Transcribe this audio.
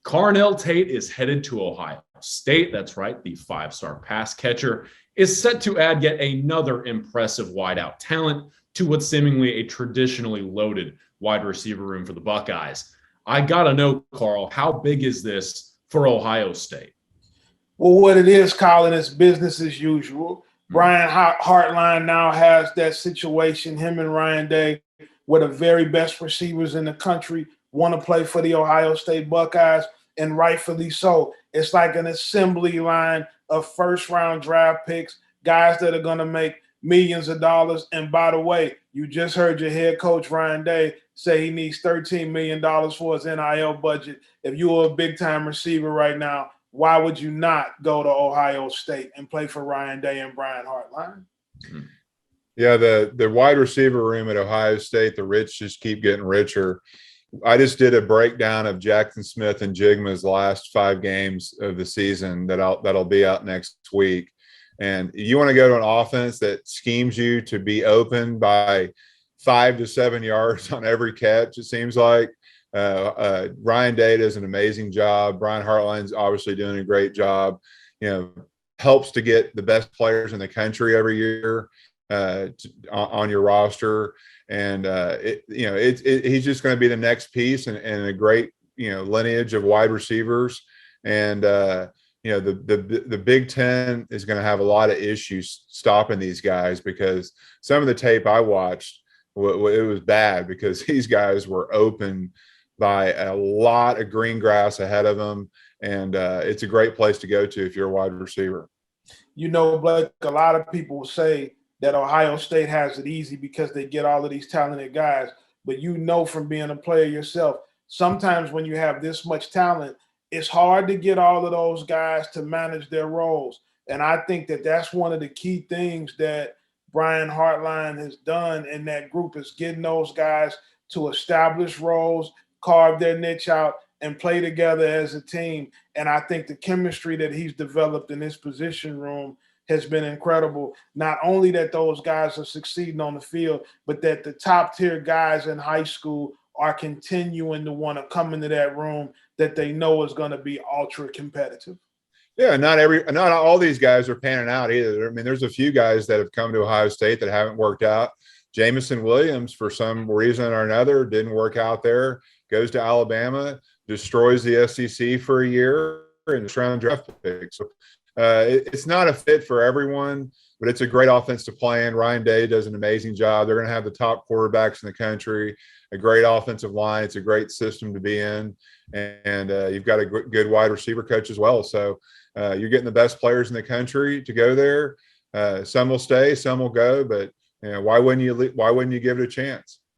Carnell Tate is headed to Ohio State. That's right. The five-star pass catcher is set to add yet another impressive wideout talent to what's seemingly a traditionally loaded wide receiver room for the Buckeyes. I got to know, Carl, how big is this for Ohio State? Well, what it is, Colin, is business as usual. Brian Hartline now has that situation. Him and Ryan Day were the very best receivers in the country, want to play for the Ohio State Buckeyes, and rightfully so. It's like an assembly line of first-round draft picks, guys that are going to make millions of dollars. And by the way, you just heard your head coach, Ryan Day, say he needs $13 million for his NIL budget. If you were a big-time receiver right now, why would you not go to Ohio State and play for Ryan Day and Brian Hartline? Yeah, the wide receiver room at Ohio State, the rich just keep getting richer. I just did a breakdown of Jackson Smith and Jigma's last 5 games of the season that'll be out next week. And you want to go to an offense that schemes you to be open by 5 to 7 yards on every catch, it seems like. Ryan Day does an amazing job. Brian Hartline's obviously doing a great job. Helps to get the best players in the country every year on your roster, and he's just going to be the next piece and a great lineage of wide receivers. And the Big Ten is going to have a lot of issues stopping these guys, because some of the tape I watched, it was bad because these guys were open by a lot of green grass ahead of them. And it's a great place to go to if you're a wide receiver. Blake, a lot of people say that Ohio State has it easy because they get all of these talented guys. But from being a player yourself, sometimes when you have this much talent, it's hard to get all of those guys to manage their roles. And I think that that's one of the key things that Brian Hartline has done in that group, is getting those guys to establish roles, carve their niche out, and play together as a team. And I think the chemistry that he's developed in this position room has been incredible. Not only that those guys are succeeding on the field, but that the top tier guys in high school are continuing to want to come into that room that they know is going to be ultra competitive. Yeah, not all these guys are panning out either. I mean, there's a few guys that have come to Ohio State that haven't worked out. Jamison Williams, for some reason or another, didn't work out there, goes to Alabama, destroys the SEC for a year, and just round draft pick. So it's not a fit for everyone, but it's a great offense to play in. Ryan Day does an amazing job. They're going to have the top quarterbacks in the country, a great offensive line. It's a great system to be in. And you've got a good wide receiver coach as well. So you're getting the best players in the country to go there. Some will stay, some will go, but why wouldn't you give it a chance?